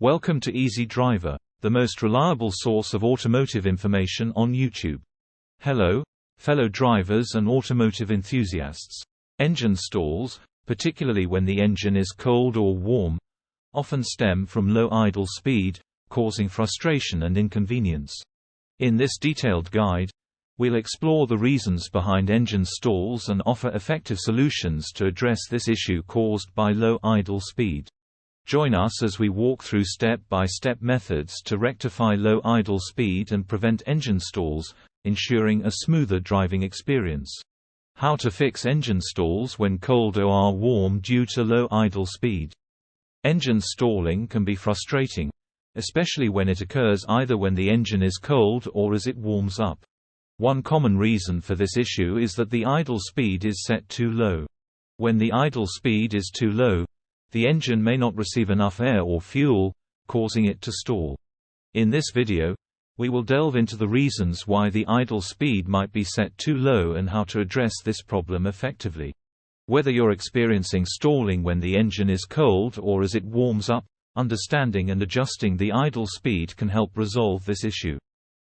Welcome to Easy Driver, the most reliable source of automotive information on YouTube. Hello, fellow drivers and automotive enthusiasts. Engine stalls, particularly when the engine is cold or warm, often stem from low idle speed, causing frustration and inconvenience. In this detailed guide, we'll explore the reasons behind engine stalls and offer effective solutions to address this issue caused by low idle speed. Join us as we walk through step-by-step methods to rectify low idle speed and prevent engine stalls, ensuring a smoother driving experience. How to fix engine stalls when cold or warm due to low idle speed. Engine stalling can be frustrating, especially when it occurs either when the engine is cold or as it warms up. One common reason for this issue is that the idle speed is set too low. When the idle speed is too low, the engine may not receive enough air or fuel, causing it to stall. In this video, we will delve into the reasons why the idle speed might be set too low and how to address this problem effectively. Whether you're experiencing stalling when the engine is cold or as it warms up, understanding and adjusting the idle speed can help resolve this issue.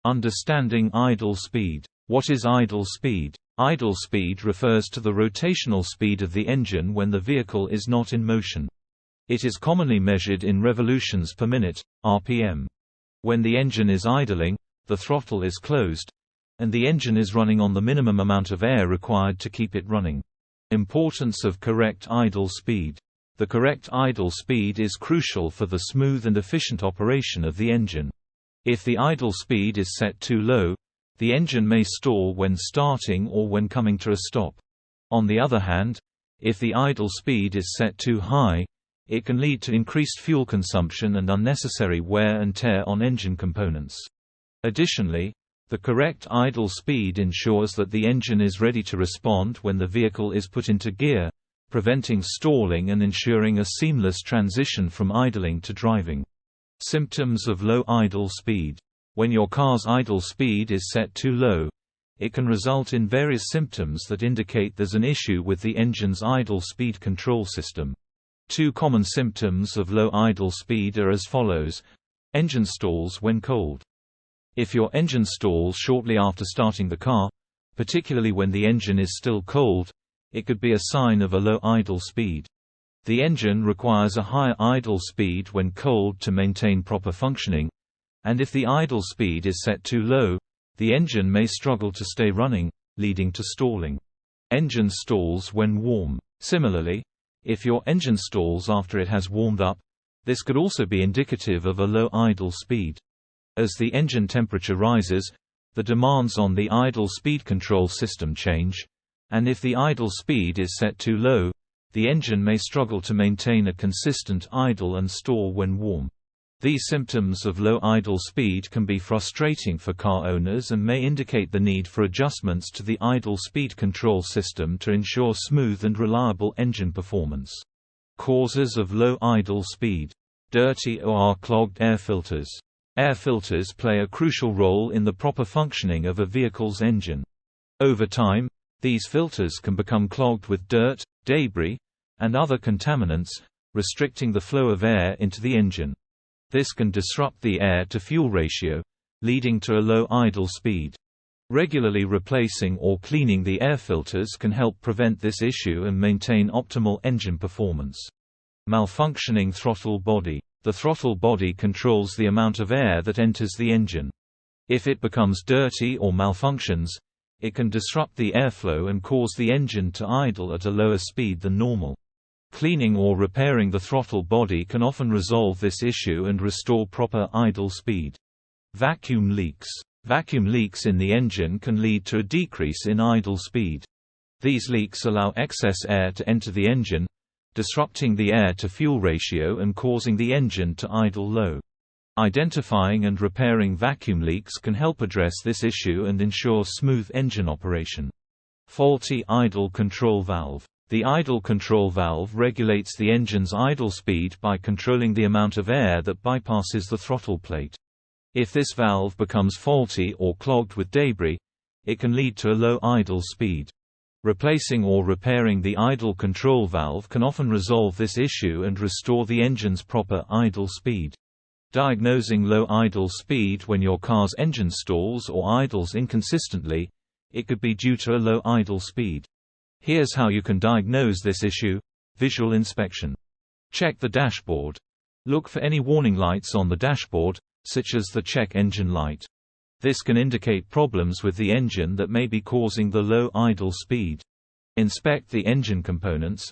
Understanding idle speed. What is idle speed? Idle speed refers to the rotational speed of the engine when the vehicle is not in motion. It is commonly measured in revolutions per minute, RPM. When the engine is idling, the throttle is closed, and the engine is running on the minimum amount of air required to keep it running. Importance of correct idle speed. The correct idle speed is crucial for the smooth and efficient operation of the engine. If the idle speed is set too low, the engine may stall when starting or when coming to a stop. On the other hand, if the idle speed is set too high, it can lead to increased fuel consumption and unnecessary wear and tear on engine components. Additionally, the correct idle speed ensures that the engine is ready to respond when the vehicle is put into gear, preventing stalling and ensuring a seamless transition from idling to driving. Symptoms of low idle speed. When your car's idle speed is set too low, it can result in various symptoms that indicate there's an issue with the engine's idle speed control system. Two common symptoms of low idle speed are as follows. Engine stalls when cold. If your engine stalls shortly after starting the car, particularly when the engine is still cold, it could be a sign of a low idle speed. The engine requires a higher idle speed when cold to maintain proper functioning, and if the idle speed is set too low, the engine may struggle to stay running, leading to stalling. Engine stalls when warm. Similarly, if your engine stalls after it has warmed up, this could also be indicative of a low idle speed. As the engine temperature rises, the demands on the idle speed control system change, and if the idle speed is set too low, the engine may struggle to maintain a consistent idle and stall when warm. These symptoms of low idle speed can be frustrating for car owners and may indicate the need for adjustments to the idle speed control system to ensure smooth and reliable engine performance. Causes of low idle speed. Dirty or clogged air filters. Air filters play a crucial role in the proper functioning of a vehicle's engine. Over time, these filters can become clogged with dirt, debris, and other contaminants, restricting the flow of air into the engine. This can disrupt the air-to-fuel ratio, leading to a low idle speed. Regularly replacing or cleaning the air filters can help prevent this issue and maintain optimal engine performance. Malfunctioning throttle body. The throttle body controls the amount of air that enters the engine. If it becomes dirty or malfunctions, it can disrupt the airflow and cause the engine to idle at a lower speed than normal. Cleaning or repairing the throttle body can often resolve this issue and restore proper idle speed. Vacuum leaks. Vacuum leaks in the engine can lead to a decrease in idle speed. These leaks allow excess air to enter the engine, disrupting the air-to-fuel ratio and causing the engine to idle low. Identifying and repairing vacuum leaks can help address this issue and ensure smooth engine operation. Faulty idle control valve. The idle control valve regulates the engine's idle speed by controlling the amount of air that bypasses the throttle plate. If this valve becomes faulty or clogged with debris, it can lead to a low idle speed. Replacing or repairing the idle control valve can often resolve this issue and restore the engine's proper idle speed. Diagnosing low idle speed. When your car's engine stalls or idles inconsistently, it could be due to a low idle speed. Here's how you can diagnose this issue: visual inspection. Check the dashboard. Look for any warning lights on the dashboard, such as the check engine light. This can indicate problems with the engine that may be causing the low idle speed. Inspect the engine components.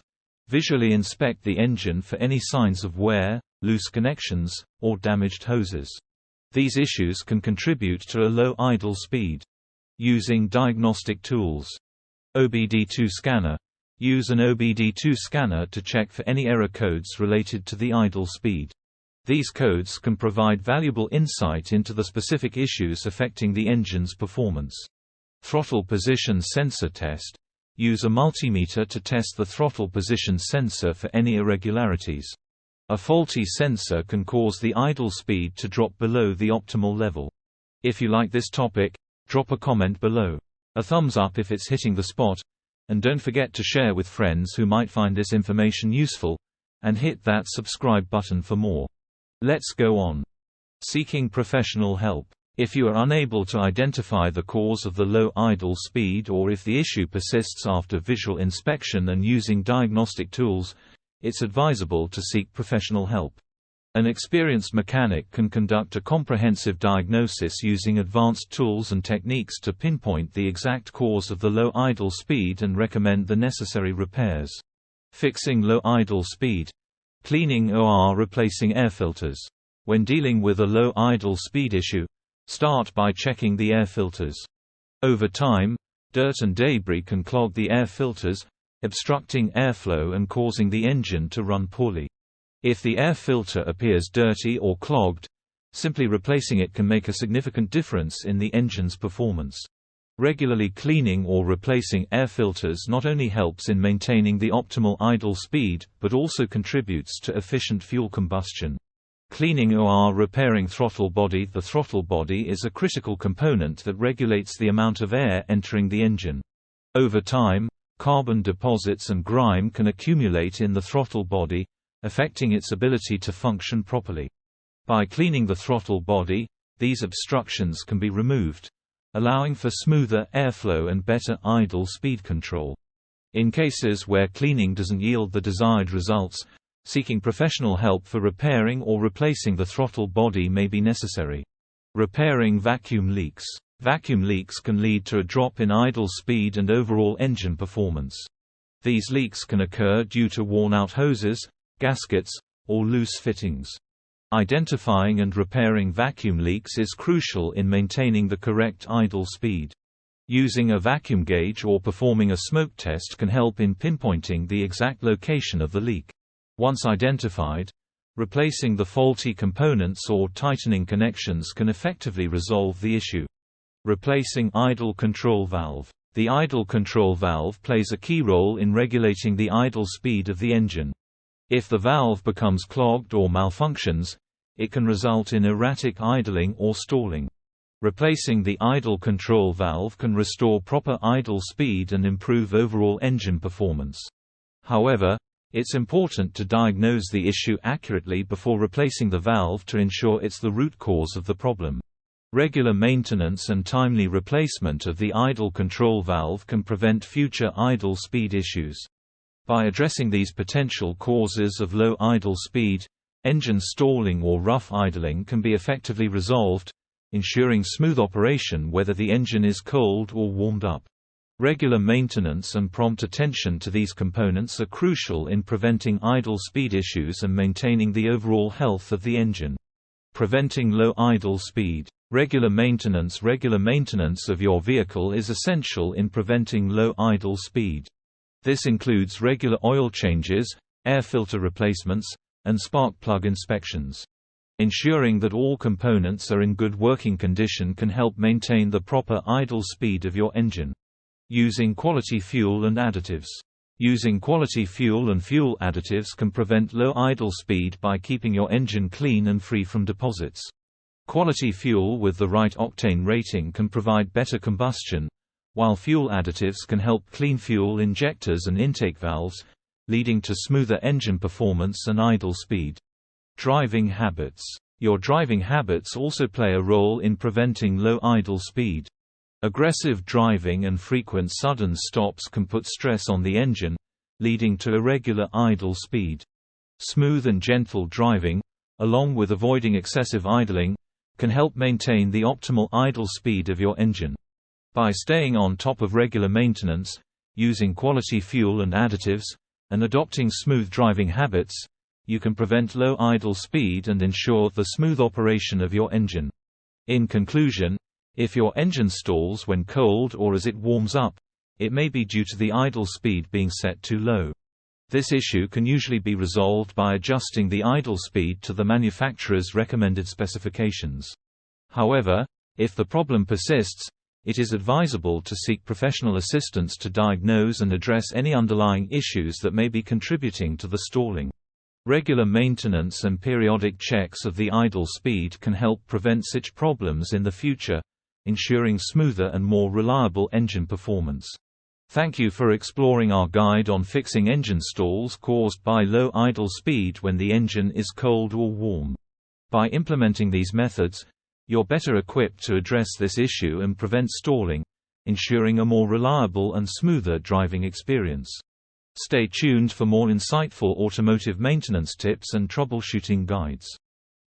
Visually inspect the engine for any signs of wear, loose connections, or damaged hoses. These issues can contribute to a low idle speed. Using diagnostic tools. OBD2 scanner. Use an OBD2 scanner to check for any error codes related to the idle speed. These codes can provide valuable insight into the specific issues affecting the engine's performance. Throttle position sensor test. Use a multimeter to test the throttle position sensor for any irregularities. A faulty sensor can cause the idle speed to drop below the optimal level. If you like this topic, drop a comment below. A thumbs up if it's hitting the spot, and don't forget to share with friends who might find this information useful, and hit that subscribe button for more. Let's go on. Seeking professional help. If you are unable to identify the cause of the low idle speed, or if the issue persists after visual inspection and using diagnostic tools, it's advisable to seek professional help. An experienced mechanic can conduct a comprehensive diagnosis using advanced tools and techniques to pinpoint the exact cause of the low idle speed and recommend the necessary repairs. Fixing low idle speed. Cleaning or replacing air filters. When dealing with a low idle speed issue, start by checking the air filters. Over time, dirt and debris can clog the air filters, obstructing airflow and causing the engine to run poorly. If the air filter appears dirty or clogged, simply replacing it can make a significant difference in the engine's performance. Regularly cleaning or replacing air filters not only helps in maintaining the optimal idle speed, but also contributes to efficient fuel combustion. Cleaning or repairing throttle body. The throttle body is a critical component that regulates the amount of air entering the engine. Over time, carbon deposits and grime can accumulate in the throttle body, affecting its ability to function properly. By cleaning the throttle body, these obstructions can be removed, allowing for smoother airflow and better idle speed control. In cases where cleaning doesn't yield the desired results, seeking professional help for repairing or replacing the throttle body may be necessary. Repairing vacuum leaks. Vacuum leaks can lead to a drop in idle speed and overall engine performance. These leaks can occur due to worn-out hoses, gaskets, or loose fittings. Identifying and repairing vacuum leaks is crucial in maintaining the correct idle speed. Using a vacuum gauge or performing a smoke test can help in pinpointing the exact location of the leak. Once identified, replacing the faulty components or tightening connections can effectively resolve the issue. Replacing idle control valve. The idle control valve plays a key role in regulating the idle speed of the engine. If the valve becomes clogged or malfunctions, it can result in erratic idling or stalling. Replacing the idle control valve can restore proper idle speed and improve overall engine performance. However, it's important to diagnose the issue accurately before replacing the valve to ensure it's the root cause of the problem. Regular maintenance and timely replacement of the idle control valve can prevent future idle speed issues. By addressing these potential causes of low idle speed, engine stalling or rough idling can be effectively resolved, ensuring smooth operation whether the engine is cold or warmed up. Regular maintenance and prompt attention to these components are crucial in preventing idle speed issues and maintaining the overall health of the engine. Preventing low idle speed. Regular maintenance of your vehicle is essential in preventing low idle speed. This includes regular oil changes, air filter replacements, and spark plug inspections. Ensuring that all components are in good working condition can help maintain the proper idle speed of your engine. Using quality fuel and additives. Using quality fuel and fuel additives can prevent low idle speed by keeping your engine clean and free from deposits. Quality fuel with the right octane rating can provide better combustion, while fuel additives can help clean fuel injectors and intake valves, leading to smoother engine performance and idle speed. Driving habits. Your driving habits also play a role in preventing low idle speed. Aggressive driving and frequent sudden stops can put stress on the engine, leading to irregular idle speed. Smooth and gentle driving, along with avoiding excessive idling, can help maintain the optimal idle speed of your engine. By staying on top of regular maintenance, using quality fuel and additives, and adopting smooth driving habits, you can prevent low idle speed and ensure the smooth operation of your engine. In conclusion, if your engine stalls when cold or as it warms up, it may be due to the idle speed being set too low. This issue can usually be resolved by adjusting the idle speed to the manufacturer's recommended specifications. However, if the problem persists, it is advisable to seek professional assistance to diagnose and address any underlying issues that may be contributing to the stalling. Regular maintenance and periodic checks of the idle speed can help prevent such problems in the future, ensuring smoother and more reliable engine performance. Thank you for exploring our guide on fixing engine stalls caused by low idle speed when the engine is cold or warm. By implementing these methods, you're better equipped to address this issue and prevent stalling, ensuring a more reliable and smoother driving experience. Stay tuned for more insightful automotive maintenance tips and troubleshooting guides.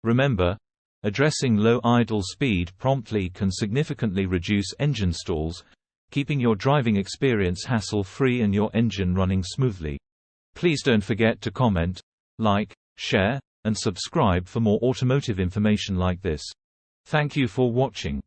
Remember, addressing low idle speed promptly can significantly reduce engine stalls, keeping your driving experience hassle-free and your engine running smoothly. Please don't forget to comment, like, share, and subscribe for more automotive information like this. Thank you for watching.